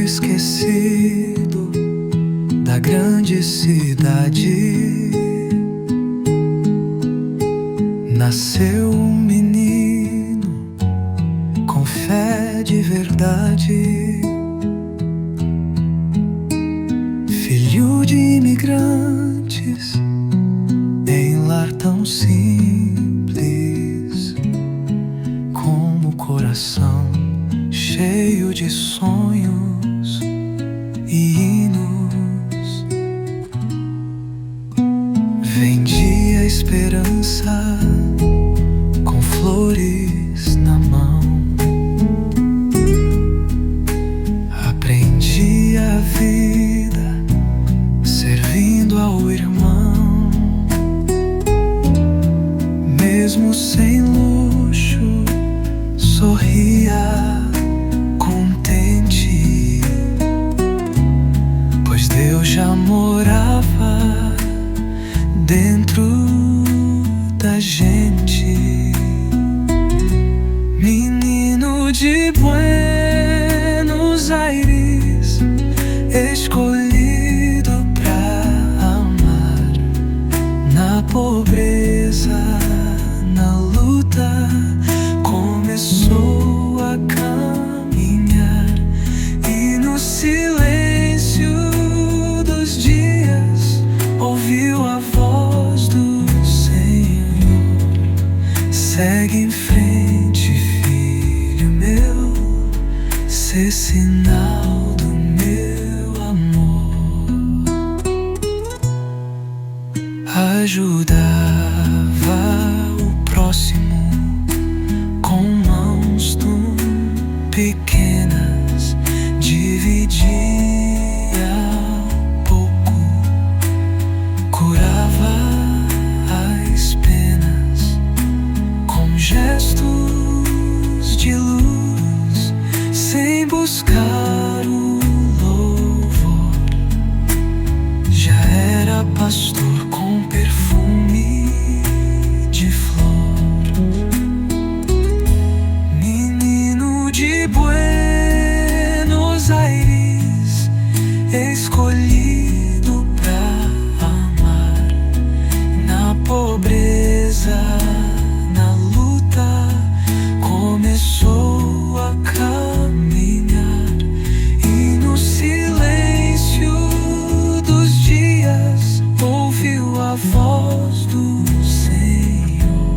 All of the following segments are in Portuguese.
esquecido da grande cidade, nasceu um menino com fé de verdade, filho de imigrantes em lar tão simples, com o coração cheio de sonhos e hinos. Vendia esperança com flores na mão, aprendi a vida servindo ao irmão. Mesmo sem luxo, sorria contente, pois Deus já morava dentro da gente. Menino de Buenos Aires, escolhido pra amar, na pobreza, na luta, começou a caminhar, e no silêncio dos dias ouviu a voz do Senhor: segue em frente, filho meu, ser sinal do meu amor. Ajudava o próximo com mãos tão pequenas, dividia pouco, curava as penas com gestos de luz, sem buscar o louvor. Já era pastor com perfume de flor. Menino de Buenos Aires, escolhido pra amar, na pobreza, na luta, começou a caminhar, e no silêncio dos dias ouviu a voz do Senhor: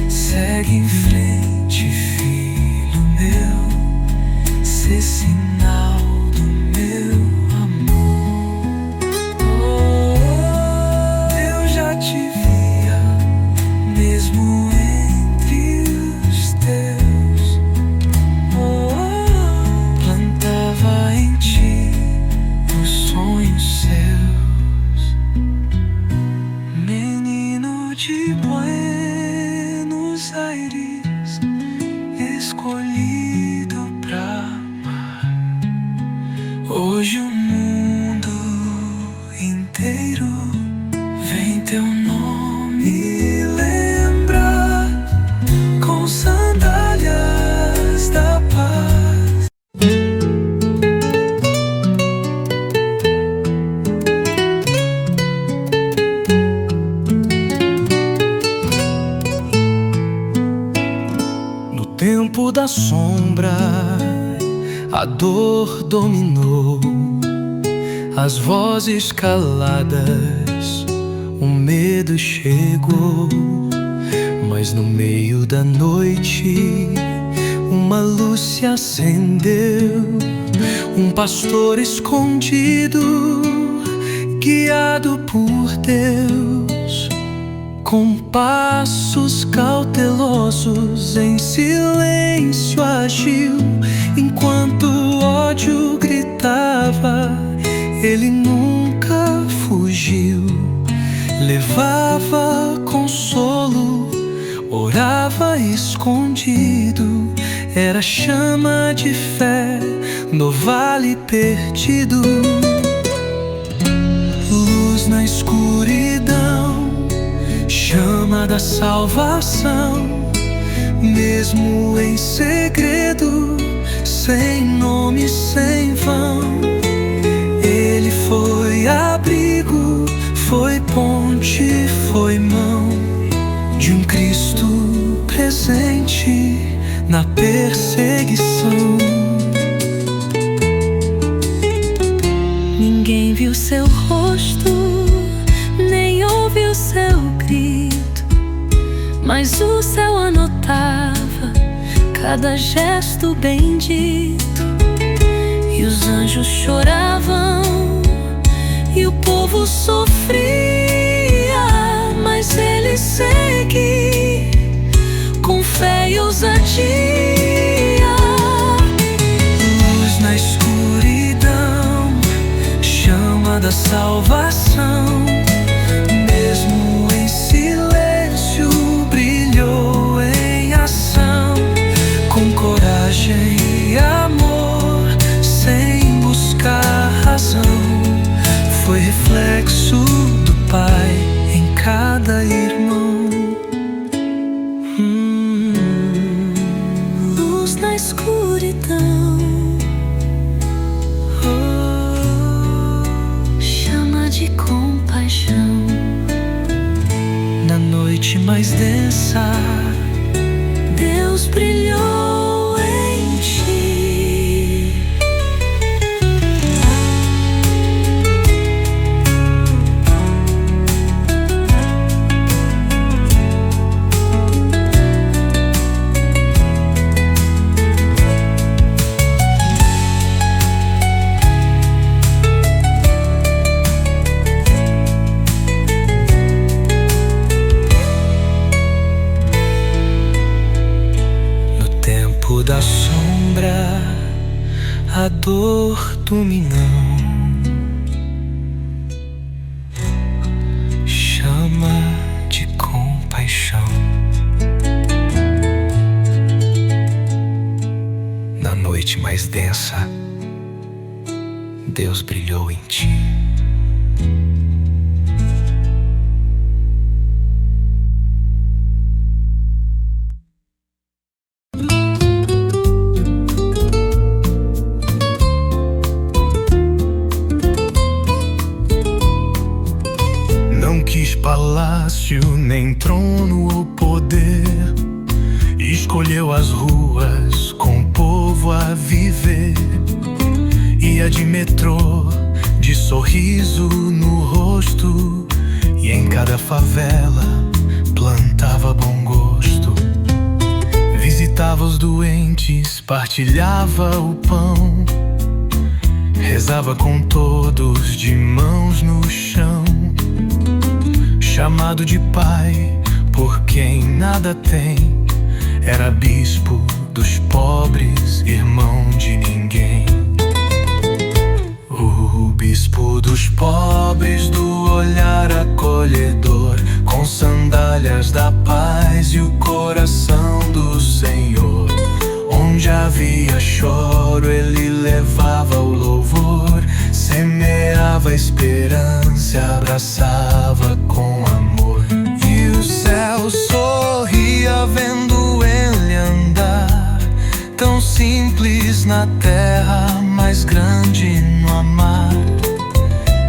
segue em frente, filho meu, ser sinal do meu amor. Eu já te via, mesmo entre os teus. Plantava em ti os sonhos seus. Menino de Buenos Aires, escolhido pra amar. Hoje o mundo inteiro vem teu nome lembrar, com sandálias da paz. No tempo da sombra, a dor dominou, as vozes caladas, o medo chegou. Mas no meio da noite, uma luz se acendeu, um pastor escondido, guiado por Deus, com passos cautelosos, em silêncio agiu. Enquanto o ódio gritava, ele nunca fugiu. Levava consolo, orava escondido. Era chama de fé no vale perdido. Luz na escuridão, chama da salvação. Mesmo em segredo, sem nome, sem fama, cada gesto bendito. E os anjos choravam e o povo sofria, mas ele segue com fé e ousadia. Luz na escuridão, chama da salvação. Mesmo em silêncio, brilhou em ação. Com coragem e amor, sem buscar razão, foi reflexo do Pai em cada irmão. Luz na escuridão, chama de compaixão. Na noite mais densa, Deus brilhou em ti. da sombra, a dor dominão, chama de compaixão. Na noite mais densa, Deus brilhou em ti. Quis palácio, nem trono ou poder. Escolheu as ruas com o povo a viver. Ia de metrô, de sorriso no rosto, e em cada favela plantava bom gosto. Visitava os doentes, partilhava o pão, rezava com todos de mãos no chão. Chamado de pai por quem nada tem, era bispo dos pobres, irmão de ninguém. O bispo dos pobres, do olhar acolhedor, com sandálias da paz e o coração do Senhor. Onde havia choro, ele levava o louvor, semeava a esperança, abraçava com amor. E o céu sorria vendo ele andar, tão simples na terra, mas grande no amar.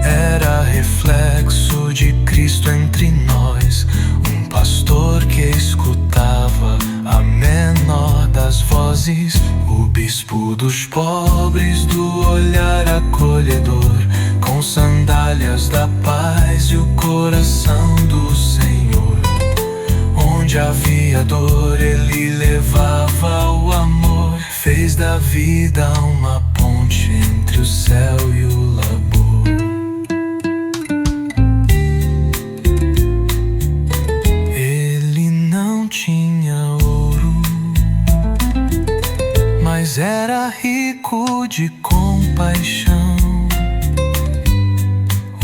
Era reflexo de Cristo entre nós, um pastor que escutava a menor das vozes. O bispo dos pobres, do olhar acolhedor, com sandálias da paz e o coração do Senhor. Onde havia dor, ele levava o amor, fez da vida uma ponte entre o céu e o labor. Ele não tinha ouro, mas era rico de compaixão.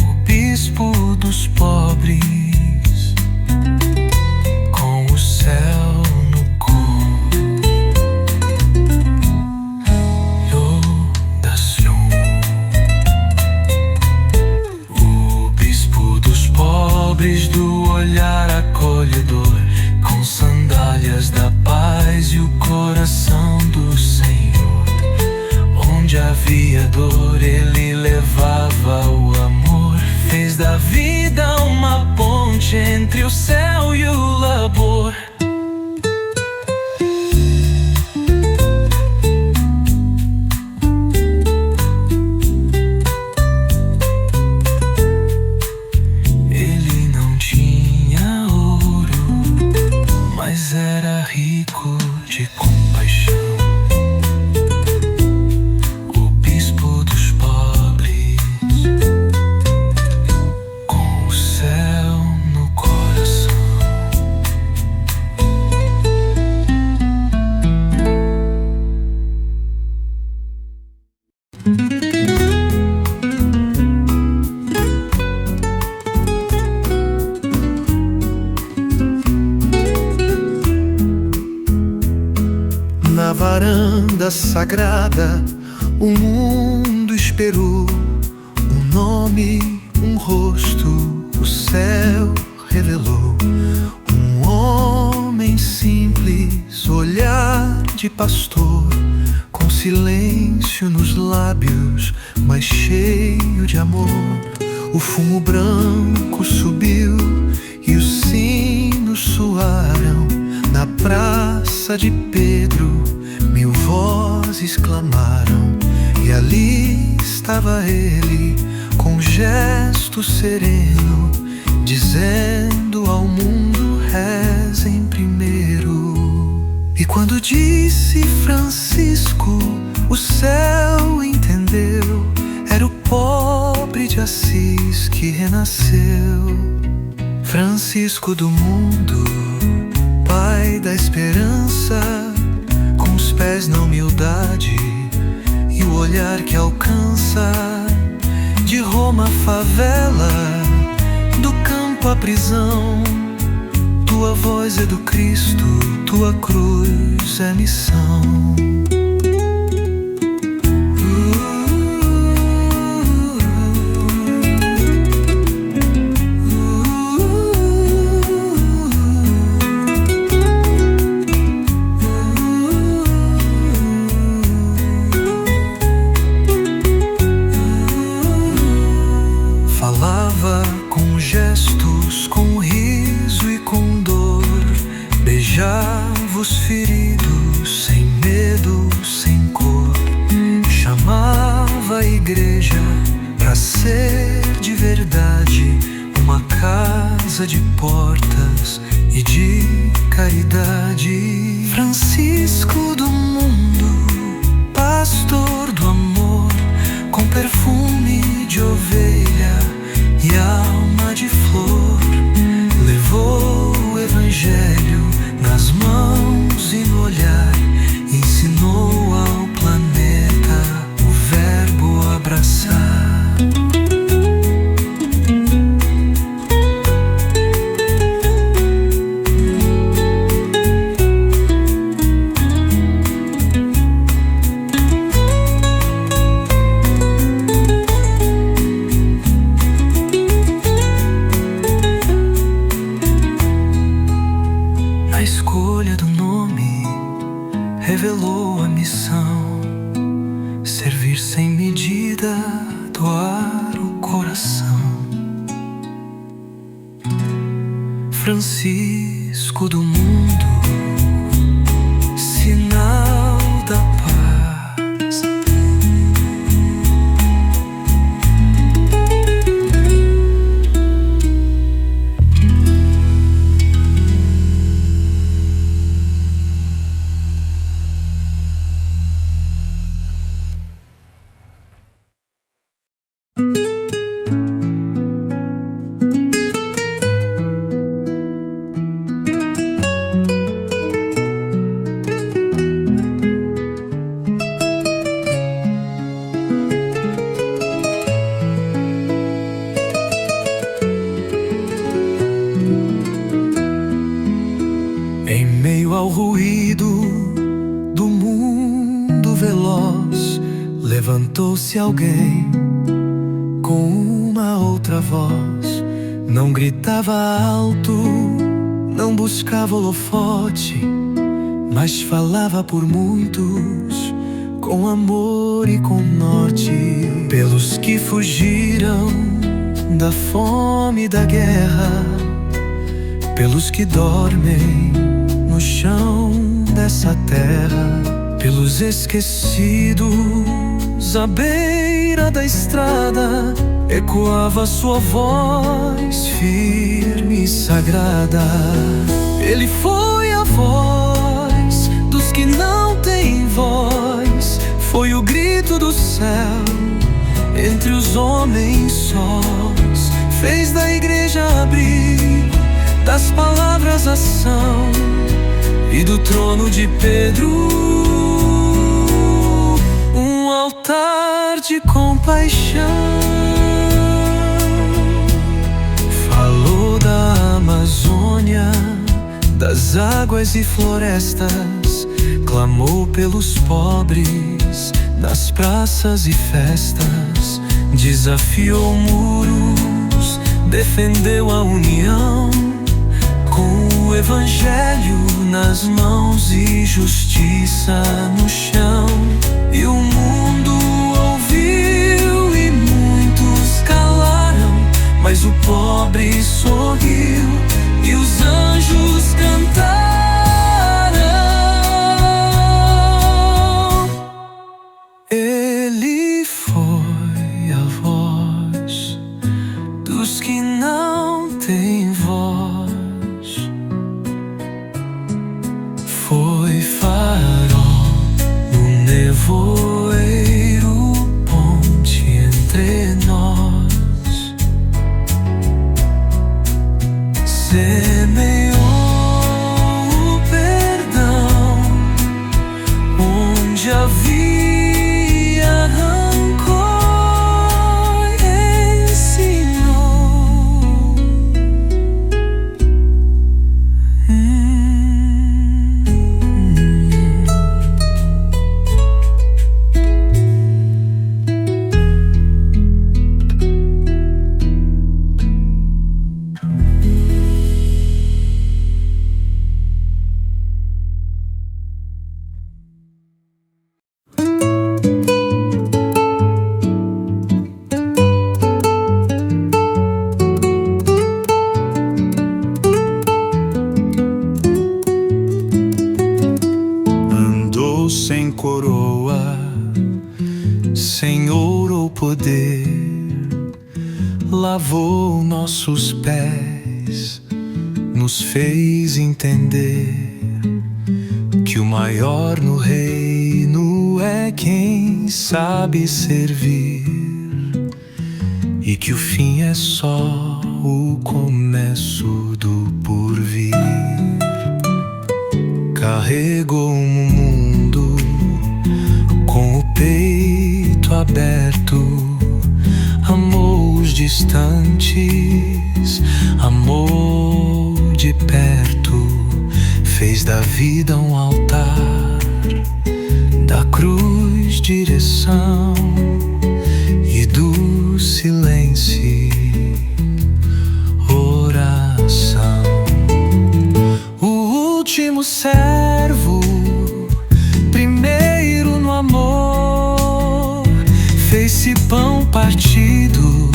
O bispo dos pobres, com o céu no L'Odacion. O bispo dos pobres, do olhar acolhedor, com sandálias da paz e o coração do Senhor. Onde havia dor, ele levava o amor, fez da vida uma ponte entre o céu e o labor. Ele não tinha ouro, mas era rico de compaixão. sagrada, o mundo esperou. Um nome, um rosto, o céu revelou. Um homem simples, olhar de pastor, com silêncio nos lábios, mas cheio de amor. O fumo branco subiu e os sinos soaram. Na praça de Pedro, 1000 vozes clamaram. E ali estava ele, com gesto sereno, dizendo ao mundo: rezem primeiro. E quando disse Francisco, o céu entendeu. Era o pobre de Assis que renasceu. Francisco do mundo, pai da esperança, com os pés na humildade e o olhar que alcança. De Roma à favela, do campo à prisão, tua voz é do Cristo, tua cruz é missão. Falava com gestos, com riso e com dor. Beijava os feridos, sem medo, sem cor. Chamava a igreja pra ser de verdade uma casa de portas e de caridade. Francisco do mundo, pastor do amor, com perfume de ovelha e alma de flor, levou o evangelho nas mãos e no olhar, ensinou ao planeta o verbo abraçar. A escolha do nome revelou a missão: servir sem medida, doar o coração. Francisco do mundo, sinal da paz. Em meio ao ruído do mundo veloz, levantou-se alguém com uma outra voz. Não gritava alto, não buscava holofote, mas falava por muitos, com amor e com norte. Pelos que fugiram da fome e da guerra, pelos que dormem no chão dessa terra, pelos esquecidos à beira da estrada, ecoava sua voz firme e sagrada. Ele foi a voz dos que não têm voz, foi o grito do céu entre os homens sós, fez da igreja abrir, das palavras ação, e do trono de Pedro um altar de compaixão. Falou da Amazônia, das águas e florestas, clamou pelos pobres nas praças e festas, desafiou muros, defendeu a união, com o evangelho nas mãos e justiça no chão. E o mundo ouviu e muitos calaram, mas o pobre sorriu e os anjos cantaram. Ele foi a voz dos que não têm voz, foi farol no nevoeiro, ponte entre nós, semeou o perdão onde havia sem coroa, sem ouro ou poder, lavou nossos pés, nos fez entender que o maior no reino é quem sabe servir, e que o fim é só o começo do porvir. Carregou um mundo com o peito aberto, amou os distantes, amou de perto, fez da vida um altar, da cruz direção e do silêncio oração. O último servo, primeiro no amor, fez-se pão partido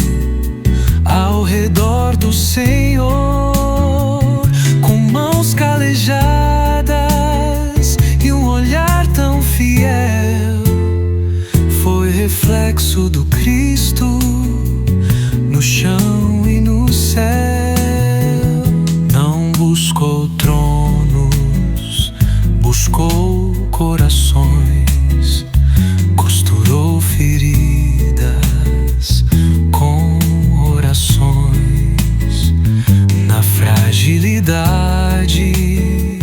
ao redor do Senhor, com mãos calejadas e um olhar tão fiel. Foi reflexo do Cristo no chão e no céu. Não buscou tronos, buscou corações, costurou feridas com orações. Na fragilidade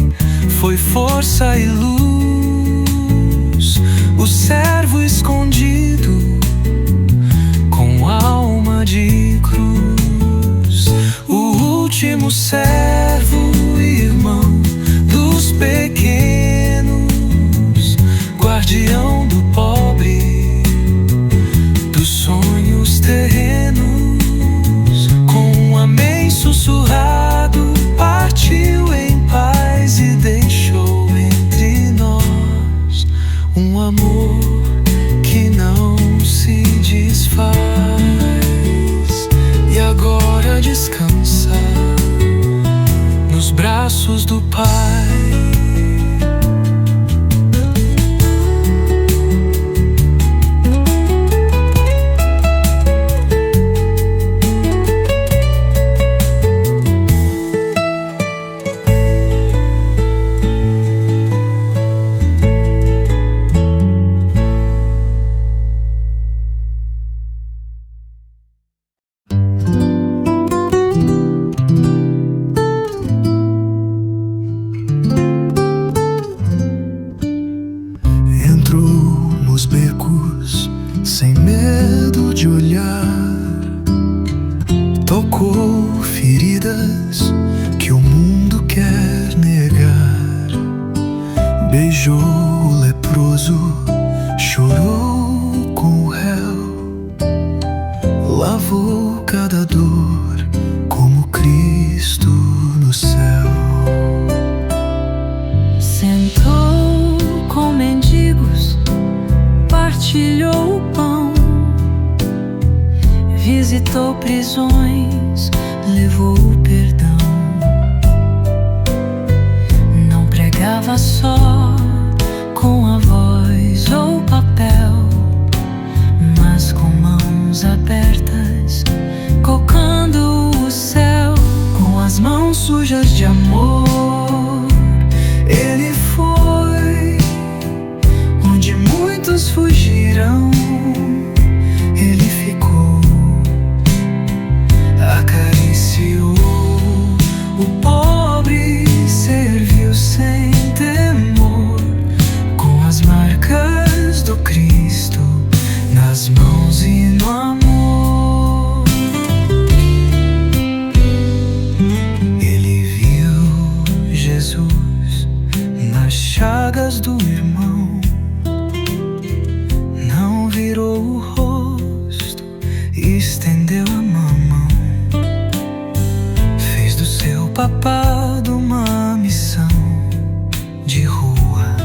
foi força e luz, o servo escondido com alma de cruz. O último servo, irmão dos pequenos, guardião do pobre, dos sonhos terrenos, com um amém sussurrado, partiu em paz e deixou entre nós um amor que não se desfaz. E agora descansa nos braços do Pai. Nos becos, sem medo de olhar, tocou feridas que o mundo quer negar, beijou piedoso chorou com o réu, lavou cada dor como Cristo no céu. Sentou com mendigos, partilhou o pão, visitou prisões, levou o perdão. Não pregava só com a voz ou papel, mas com mãos abertas, tocando o céu. Com as mãos sujas de amor, ele foi onde muitos fugiram. Ele ficou, acariciou o pobre, serviu sem temor, com as marcas do Cristo nas mãos e no amor. Ele viu Jesus nas chagas do irmão, não virou o rosto, estendeu a mão, fez do seu papado uma missão de rua,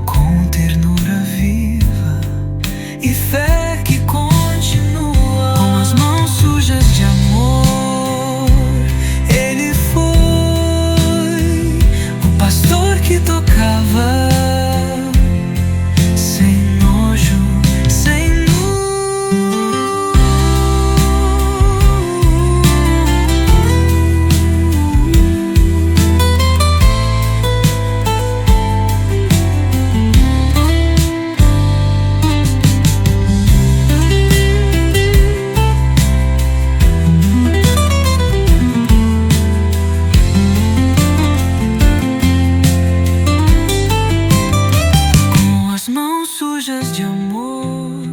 com ternura viva e fé que continua. Com as mãos sujas de amor, ele foi o pastor que tocava sem nojo, sem sujas de amor.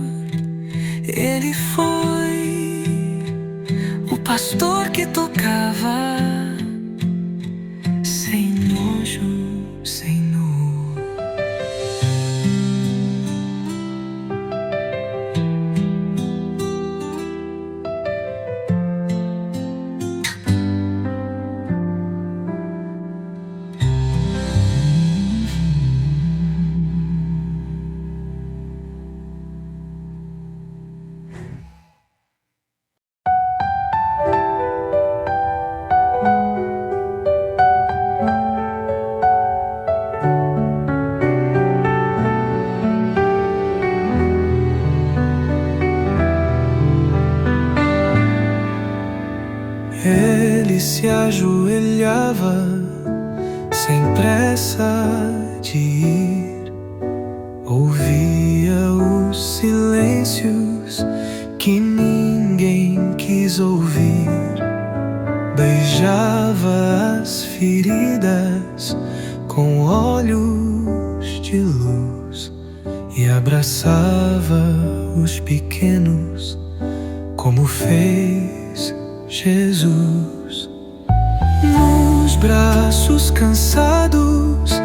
Ele foi o pastor que tocava sem nojo, sem nu. Ele se ajoelhava sem pressa de ir, ouvia os silêncios que ninguém quis ouvir, beijava as feridas com olhos de luz e abraçava os pequenos como fez Jesus. Nos braços cansados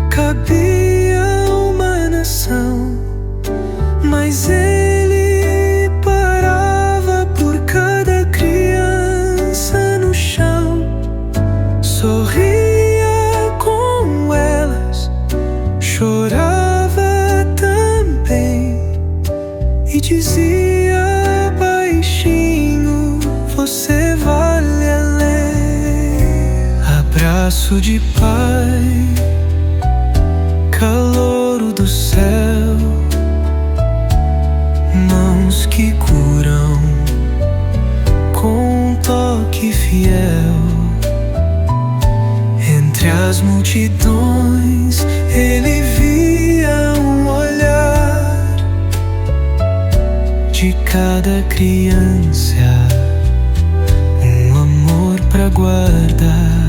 cabia uma nação, mas ele parava por cada criança no chão, sorria com elas, chorava também e dizia baixinho: você vale além. Abraço de pai, calor do céu, mãos que curam com um toque fiel. Entre as multidões ele via um olhar de cada criança, um amor pra guardar.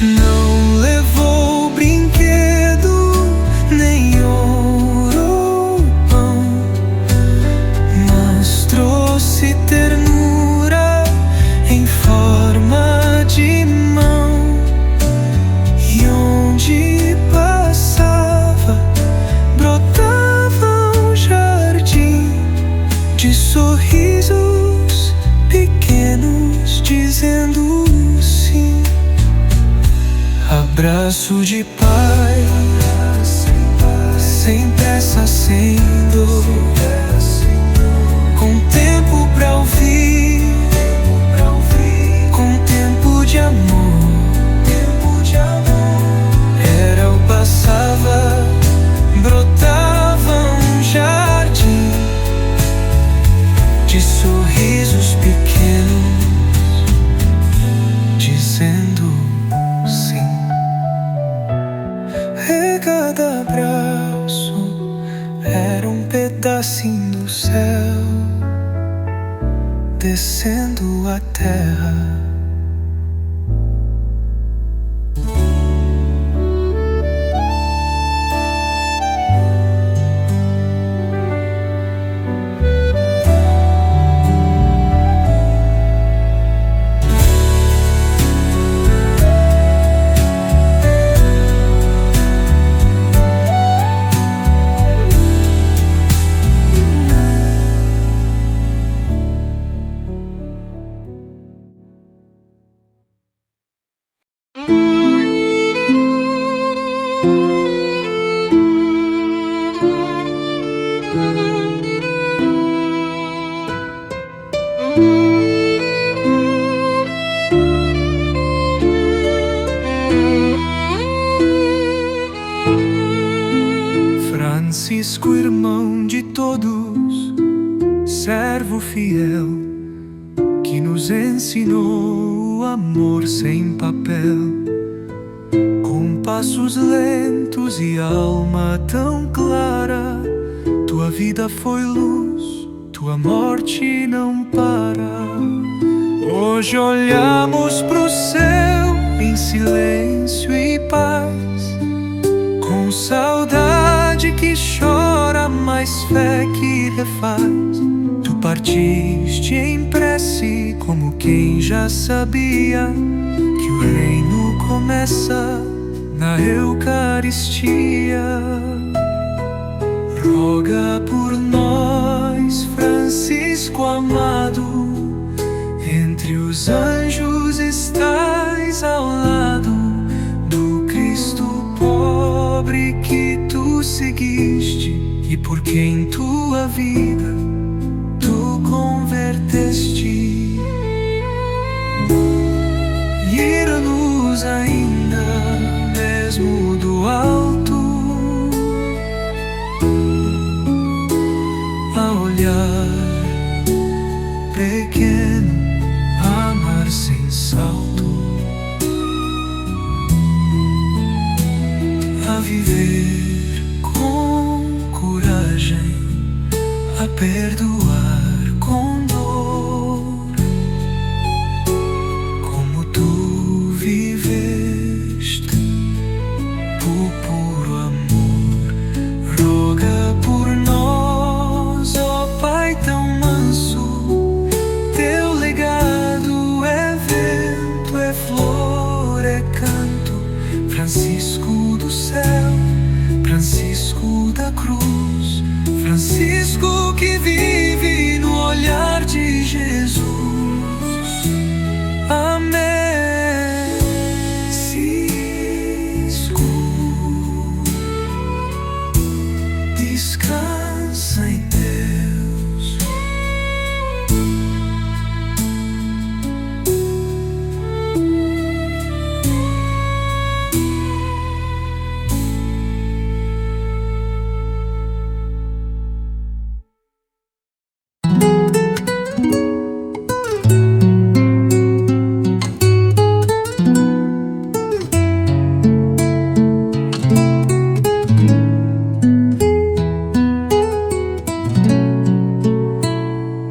Não levou brinquedo, nem ouro ou pão, mas trouxe ternura em forma de mão. E onde passo de paz, sem pressa, sem dor, com tempo pra ouvir, com tempo de amor. Era eu passava, brotava um jardim de sorrisos pequenos, dizendo sim. E cada abraço era um pedacinho do céu descendo à terra. Francisco, irmão de todos, servo fiel, que nos ensinou o amor sem papel. Com passos lentos e alma tão clara, tua vida foi luz, tua morte não para. Hoje olhamos pro céu em silêncio e paz, com saudade que chora, mais fé que refaz. Tu partiste em prece como quem já sabia que o reino começa na Eucaristia. Roga por nós, Francisco amado, entre os anjos estás ao lado do Cristo pobre que tu seguiste e por quem tua vida tu converteste. Ir-nos ainda mesmo do alto, a olhar pequeno, amar sem salto, a viver com coragem, a perdoar com dor, como tu viveste por puro amor. Roga por nós, ó Pai tão manso, teu legado é vento, é flor, é canto. Francisco do céu, Francisco da cruz, Francisco que vive no olhar de Jesus. Amém. Cisco, descansa em Deus.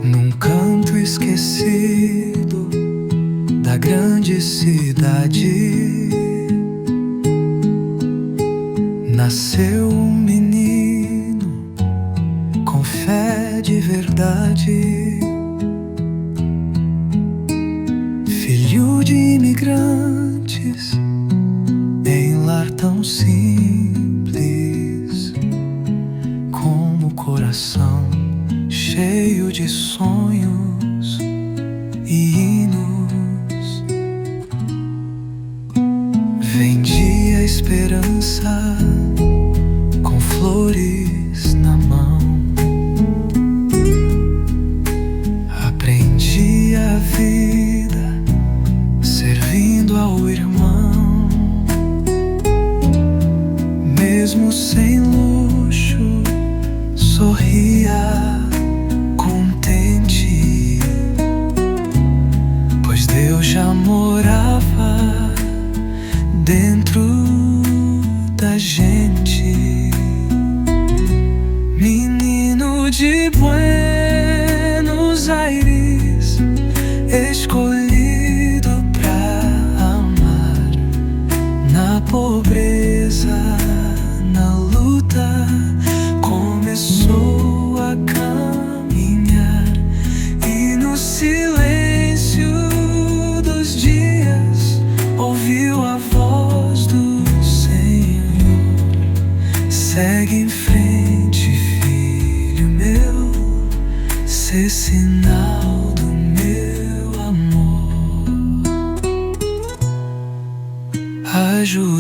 Num canto esquecido da grande cidade, nasceu um menino com fé de verdade, filho de imigrantes em lar tão simples, com o coração cheio de sonhos e hinos. Vendia flores na mão. Aprendi a vida servindo ao irmão. Mesmo sem luxo, sorria contente, pois Deus já morava dentro da gente. Menino de Buenos Aires, escolhido pra amar. Na pobreza, na luta, começou a caminhar. E no silêncio dos dias ouviu a voz do Senhor: segue em frente, filho meu, ser sinal do meu amor. Ajudava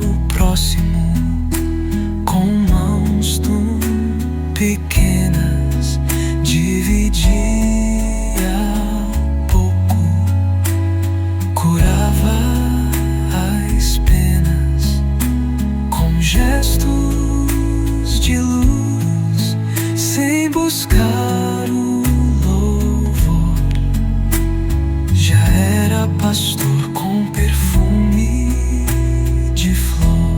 o próximo com mãos tão pequenas, dividia pouco, curava as penas com gestos de luz, sem buscar o louvor. Já era pastor com perfume de flor.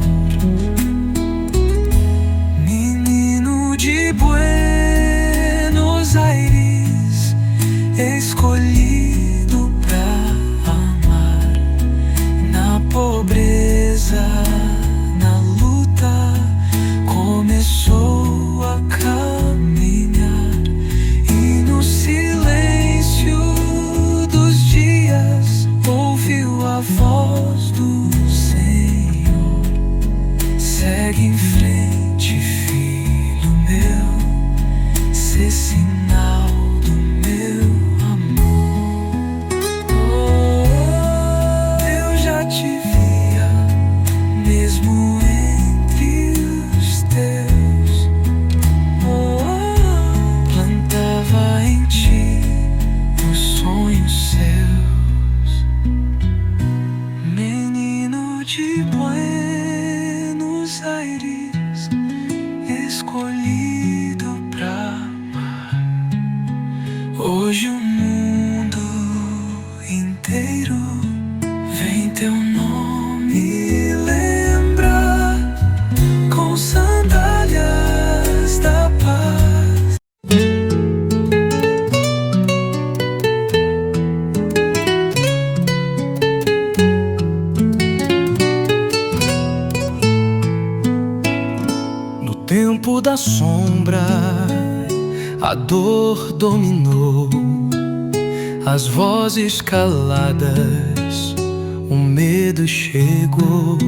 Menino de Buenos Aires, escolhido pra amar. Na pobreza, na luta, começou a caminhar. E no silêncio dos dias ouviu a voz do Senhor: segue em frente, filho meu, ser sinal do meu amor. Eu já te via, mesmo entre os teus. Plantava em ti os sonhos seus. Menino de Buenos Aires, escolhido pra amar. Hoje o mundo inteiro vem teu nome lembrar, com sandálias da paz. No tempo da sombra, a dor dominou, as vozes caladas, o medo chegou.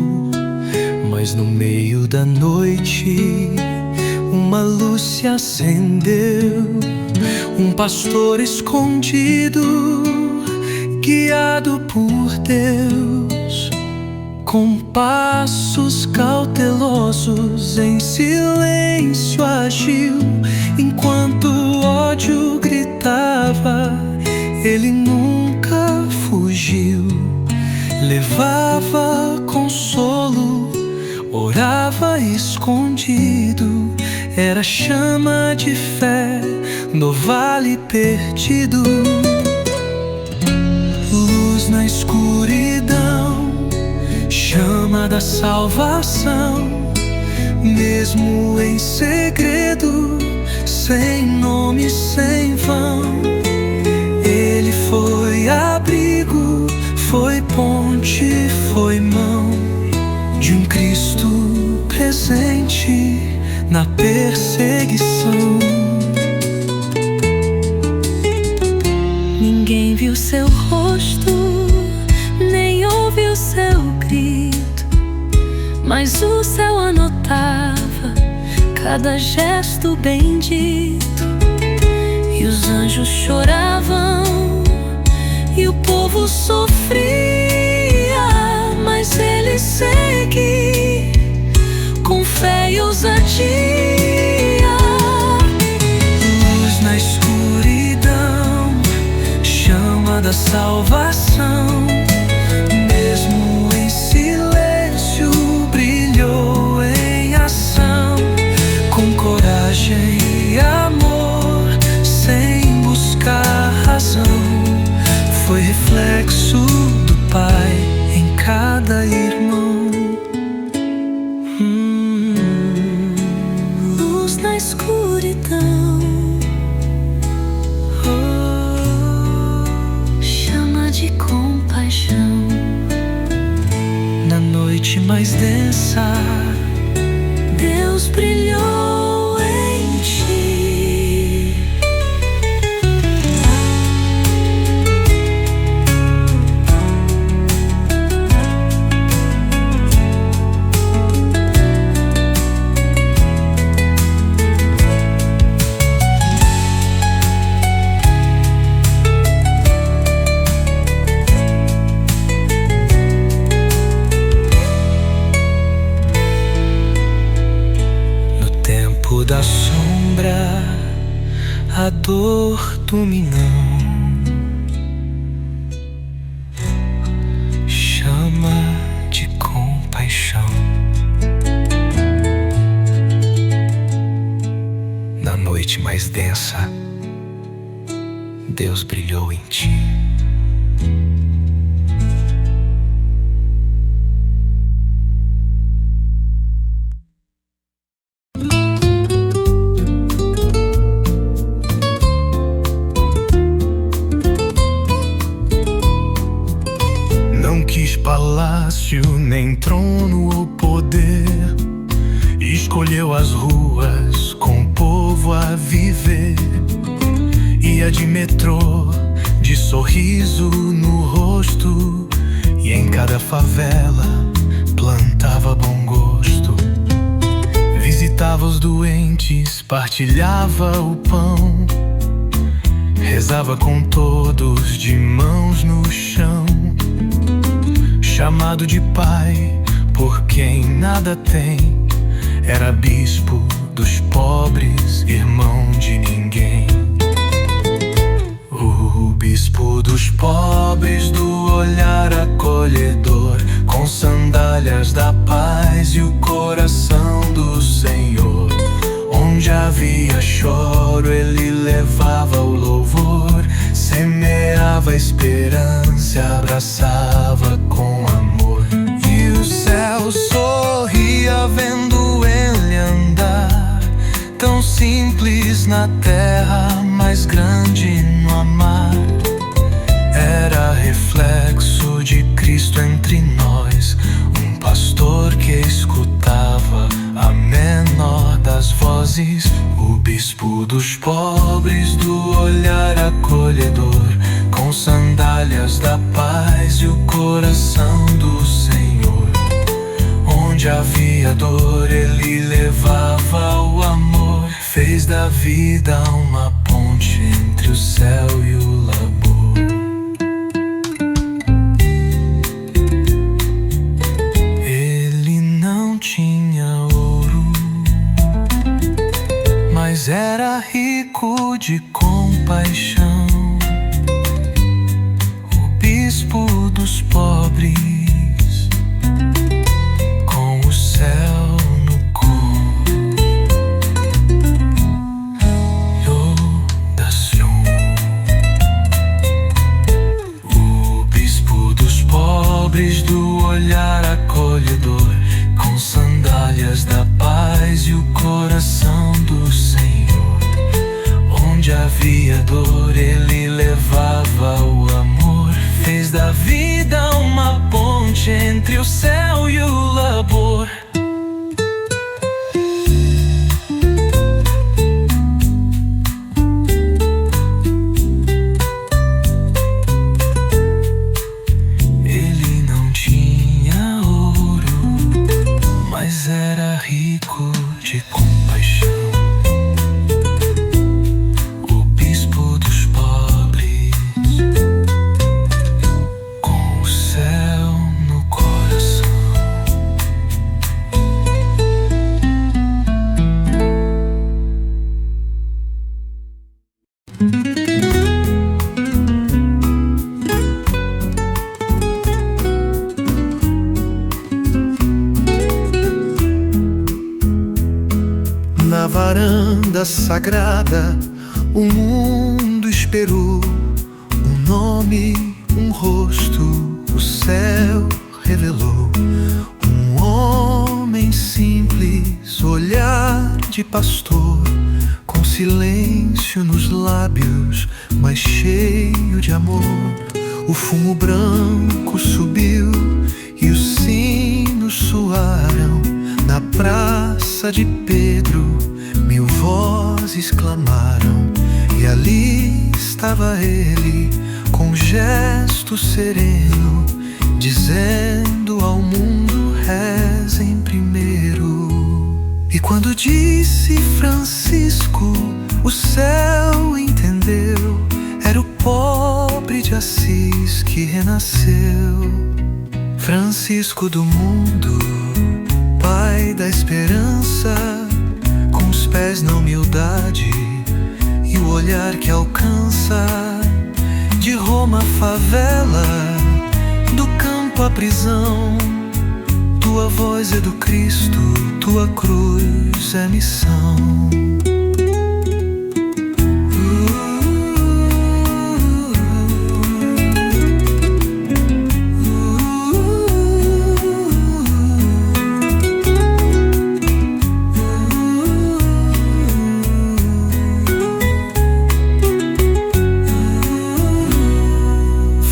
Mas no meio da noite, uma luz se acendeu. Um pastor escondido, guiado por Deus, com passos cautelosos, em silêncio agiu. Enquanto o ódio gritava, ele nunca fugiu. Levava consolo, orava escondido. Era chama de fé no vale perdido. Luz na escuridão, chama da salvação. Mesmo em segredo, sem nome, sem vão, ele foi abrigo, foi ponte, foi mão de um Cristo presente na perseguição. Ninguém viu seu rosto, nem ouviu seu grito, mas o céu anotava cada gesto bendito. E os anjos choravam e o povo sofria, mas ele segue com fé e ousadia. Luz na escuridão, chama da salvação. Mesmo em silêncio, brilhou em ação. Com coragem e amor, sem buscar razão, foi reflexo do Pai em cada irmão. Luz na escuridão, chama de compaixão. Na noite mais densa, Deus brilhou em ti. Da sombra, a dor dominou. Chama de compaixão. Na noite mais densa, Deus brilhou em ti. Quis palácio, nem trono ou poder. Escolheu as ruas com o povo a viver. Ia de metrô, de sorriso no rosto, e em cada favela plantava bom gosto. Visitava os doentes, partilhava o pão, rezava com todos de mãos no chão. Chamado de pai por quem nada tem, era bispo dos pobres, irmão de ninguém. O bispo dos pobres, do olhar acolhedor, com sandálias da paz e o coração do Senhor. Onde havia choro, ele levava o louvor, semeava a esperança, abraçava com amor. E o céu sorria vendo ele andar, tão simples na terra, mas grande no amar. Era reflexo de Cristo entre nós, um pastor que escutava a menor das vozes. O bispo dos pobres, do olhar acolhedor, com sandálias da paz e o coração do Senhor. Onde havia dor, ele levava o amor, fez da vida uma ponte entre o céu e o labor. Ele não tinha ouro, mas era rico de compaixão. O bispo dos pobres, com o céu no L'Odacion. O bispo dos pobres, do olhar acolhedor, com sandálias da paz e o coração do Senhor. Onde havia dor, ele levava o amor, fez da vida uma ponte entre o céu e o labor. Ele não tinha ouro, mas era rico de compaixão. O bispo dos pobres, com o céu no coração. Na varanda sagrada, o mundo esperou um nome, um rosto, o céu revelou. Um homem simples, olhar de pastor, com silêncio nos lábios, mas cheio de amor. O fumo branco subiu e os sinos soaram. Na praça de Pedro, 1000 vozes clamaram. E ali estava ele, com gesto sereno, dizendo ao mundo: rezem primeiro. E quando disse Francisco, o céu entendeu. Era o pobre de Assis que renasceu. Francisco do mundo, pai da esperança, com os pés na humildade e o olhar que alcança. De Roma à favela, do campo à prisão, tua voz é do Cristo, tua cruz é missão.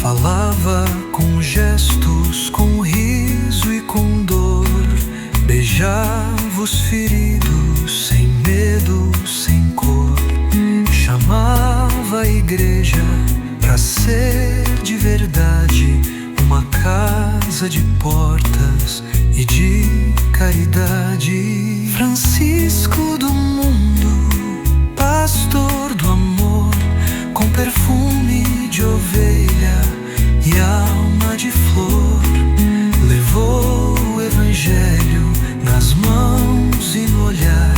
Falava com gestos, com riso e com dor. Beijava os feridos, sem medo, sem cor. Chamava a igreja pra ser de verdade uma casa de portas e de caridade. Francisco do mundo, pastor do amor, com perfume de ovelha e alma de flor, levou o evangelho nas mãos e no olhar,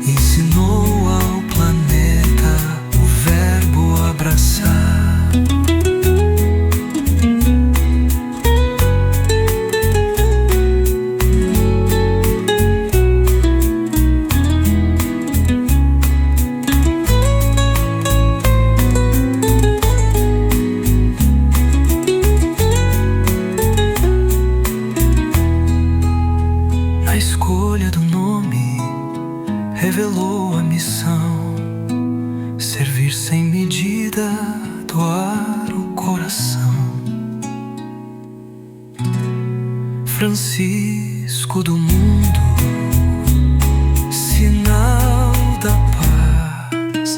ensinou ao planeta o verbo abraçar. A escolha do nome revelou a missão: servir sem medida, doar o coração. Francisco do mundo, sinal da paz.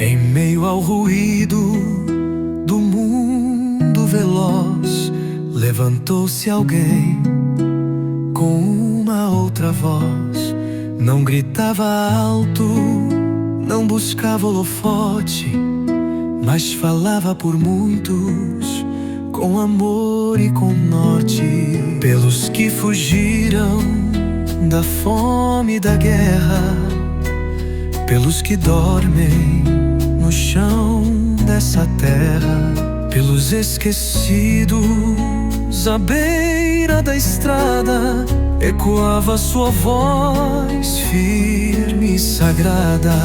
Em meio ao ruído do mundo veloz, levantou-se alguém com uma outra voz. Não gritava alto, não buscava holofote, mas falava por muitos, com amor e com norte. Pelos que fugiram da fome e da guerra, pelos que dormem no chão dessa terra, pelos esquecidos à beira da estrada, ecoava sua voz firme e sagrada.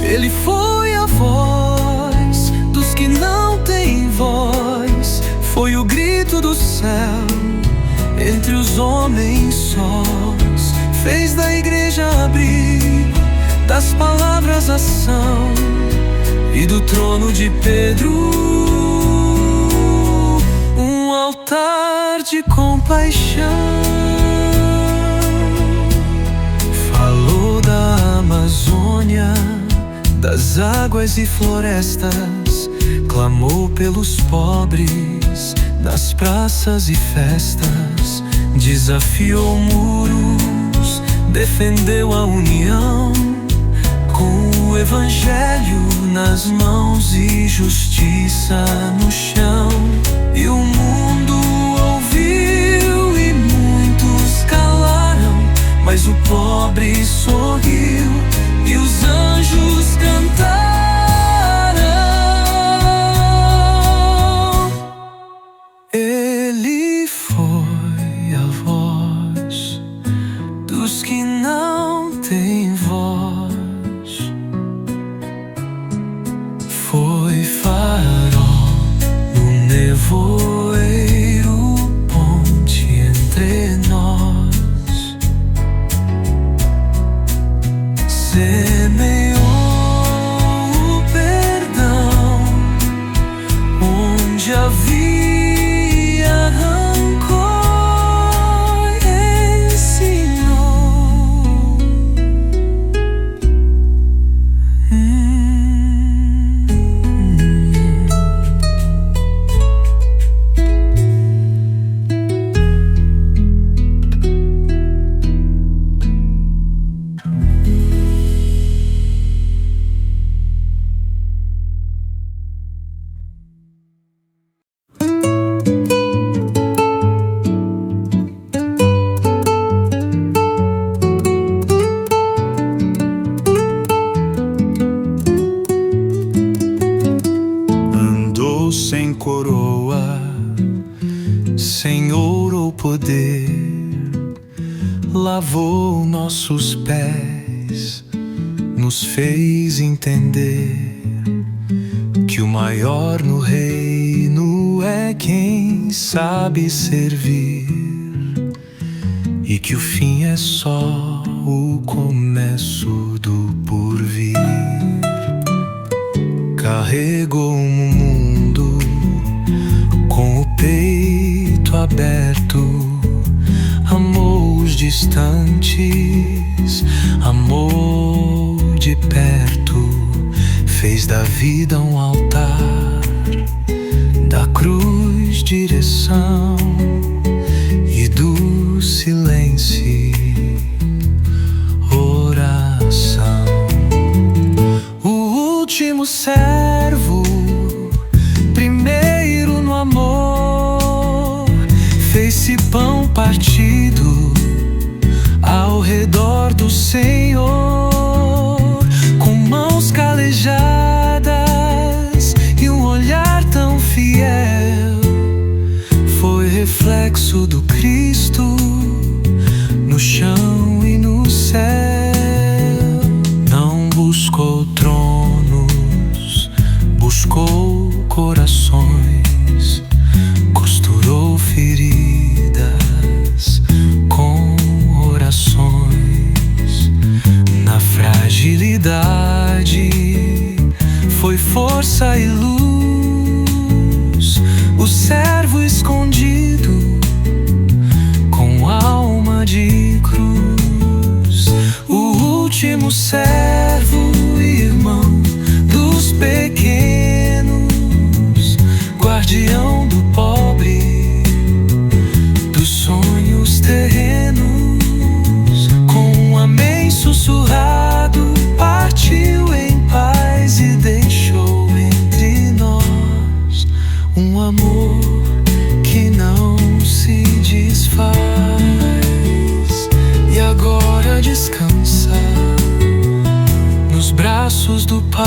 Ele foi a voz dos que não têm voz, foi o grito do céu entre os homens sós, fez da igreja abrigo, das palavras ação, e do trono de Pedro um altar de compaixão. Falou da Amazônia, das águas e florestas, clamou pelos pobres nas praças e festas, desafiou muros, defendeu a união, com o evangelho nas mãos e justiça no chão. E o mundo ouviu e muitos calaram, mas o pobre sorriu e os anjos cantaram. Ele foi a voz dos que não têm voz, foi farol no nevoeiro, ponte entre nós, semeou o perdão onde havia sem coroa, sem ouro ou poder, lavou nossos pés, nos fez entender que o maior no reino é quem sabe servir, e que o fim é só o começo do porvir. Carregou um mundo com o peito aberto, amou os distantes, amou de perto, fez da vida um altar, da cruz direção e do silêncio oração. O último servo, primeiro no amor, fez-se pão partido ao redor do Senhor, com mãos calejadas e um olhar tão fiel. Foi reflexo do Cristo no chão e no céu. Não buscou tronos, buscou corações, costurou feridas com orações. Na fragilidade foi força e luz, o servo escondido com alma de cruz. O último servo, irmão dos pequenos, guardião do pobre, dos sonhos terrenos, com um amém sussurrado, partiu em paz e deixou entre nós um amor que não se desfaz. E agora descansa nos braços do Pai.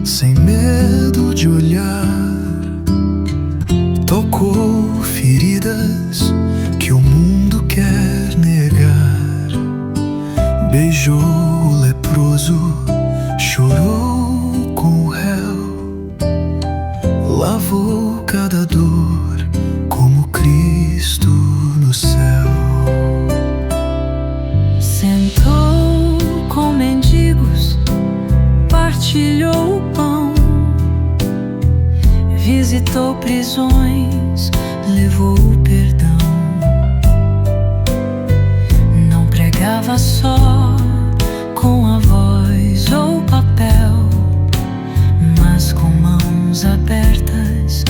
Sem medo de olhar, tocou feridas que o mundo quer negar, beijou curou o leproso, chorou com o réu, lavou cada dor como Cristo no céu. Sentou com mendigos, partilhou o pão, visitou prisões, levou o perdão. Não pregava só com a voz ou papel, mas com mãos abertas,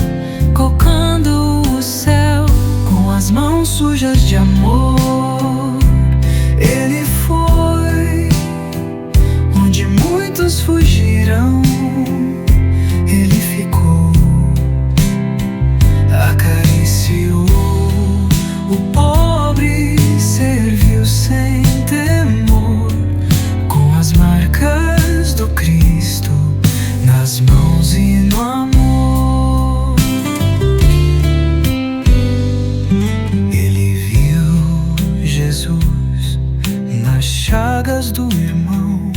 cocando o céu. Com as mãos sujas de amor, ele foi onde muitos fugiram. Ele ficou, acariciou o pobre, serviu sem temor, com as marcas do Cristo nas mãos e no amor. Ele viu Jesus nas chagas do irmão,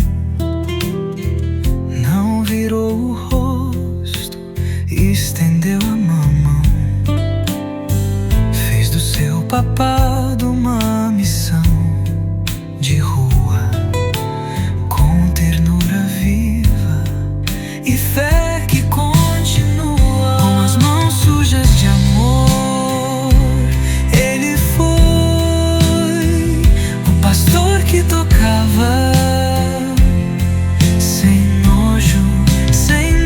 não virou o rosto, estendeu a mão, fez do seu papado uma missão de rua, com ternura viva e fé que continua. Com as mãos sujas de amor, ele foi o pastor que tocava sem nojo, sem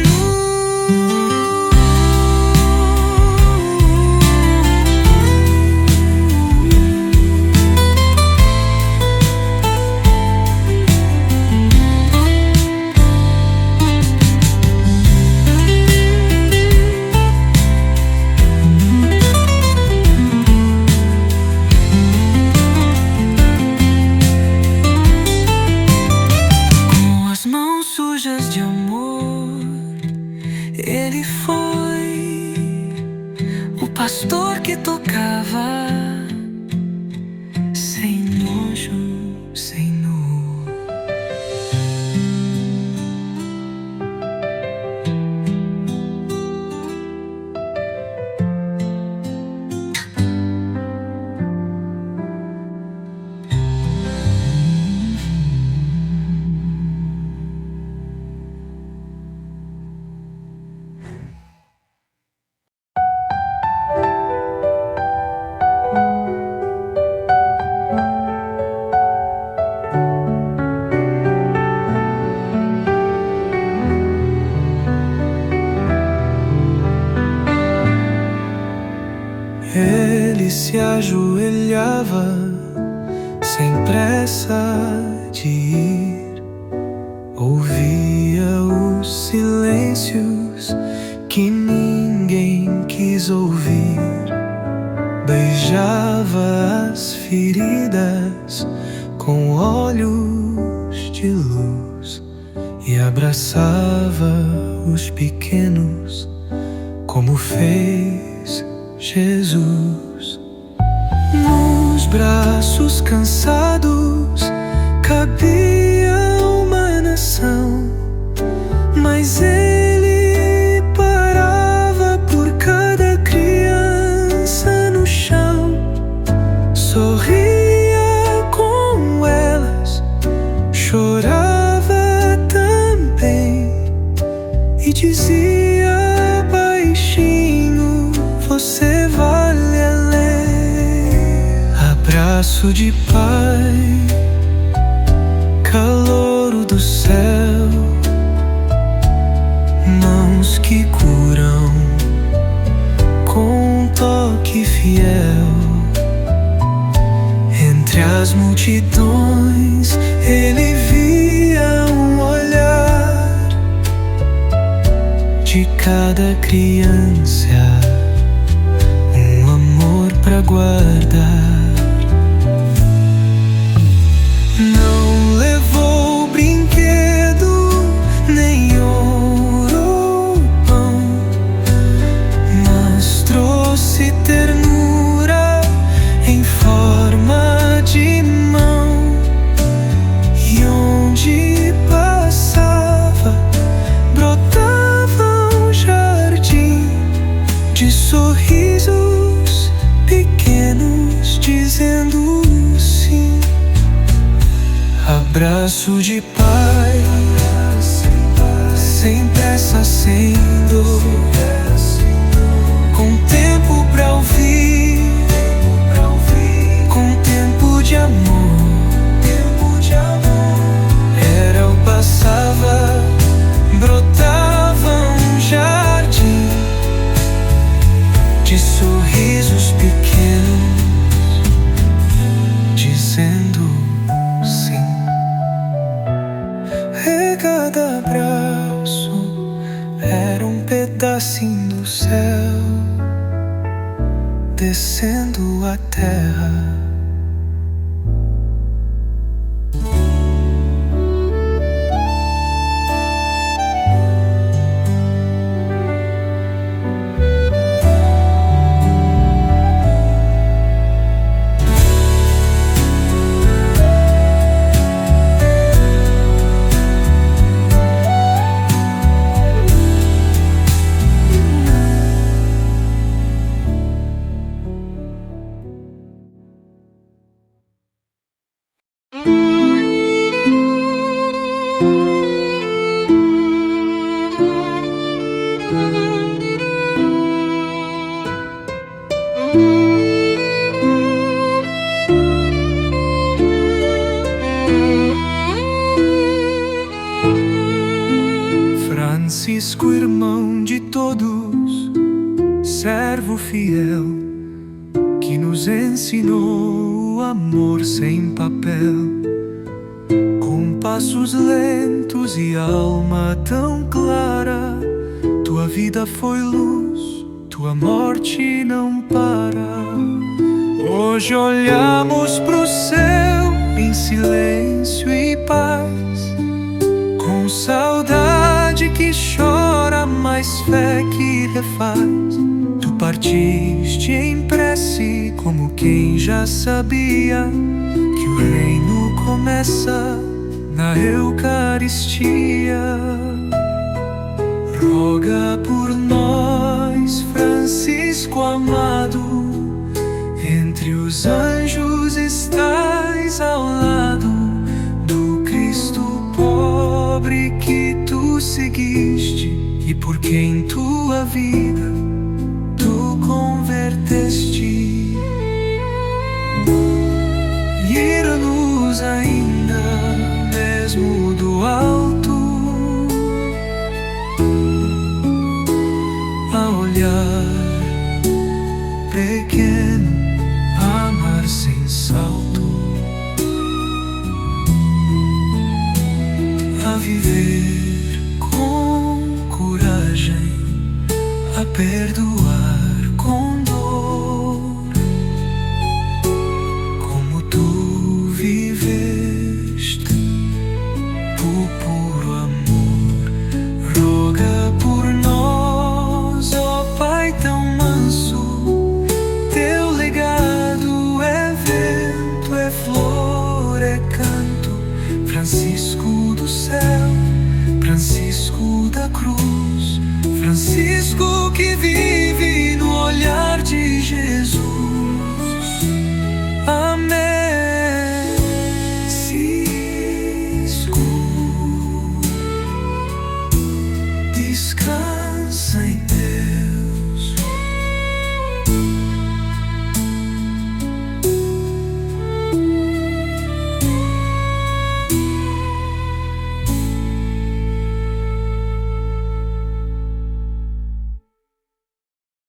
sujas de amor. Ele foi o pastor que tocava sem nojo, sem nu. Ele se ajoelhava sem pressa de ir, ouvia os silêncios que ninguém quis ouvir, beijava as feridas com olhos de luz e abraçava os pequenos como fez Jesus. Nos braços cansados cabia uma nação, mas ele parava por cada criança no chão, sorria com elas, chorava também e dizia baixinho: você vale além. Abraço de pai, calor do céu, mãos que curam com um toque fiel. Entre as multidões ele via um olhar de cada criança, um amor pra guardar. Não levou brinquedo, nem ouro ou pão, mas trouxe ternura em forma de mão e abraço de pai, sem pressa, sem dor, com tempo pra ouvir, com tempo de amor. Era eu passava, brotava um jardim de sorrisos pequenos, dizendo sim. Cada abraço era um pedacinho do céu, descendo a terra. Francisco, irmão de todos, servo fiel, que nos ensinou o amor sem papel. Com passos lentos e alma tão clara, tua vida foi luz, tua morte não para. Hoje olhamos pro céu em silêncio e paz, com saudade que chora, mais fé que refaz. Tu partiste em prece como quem já sabia que o reino começa na Eucaristia. Roga por nós, Francisco amado, entre os anjos estás ao lado do Cristo pobre que tu seguiste e por quem tua vida tu converteste. Guia-nos ainda mesmo do alto a olhar pequeno, amar sem salto, a viver com coragem, a perdoar com dor, como tu viveste por puro amor. Roga por nós, ó Pai tão manso, teu legado é vento, é flor, é canto. Francisco do céu, Francisco da cruz, Francisco que vive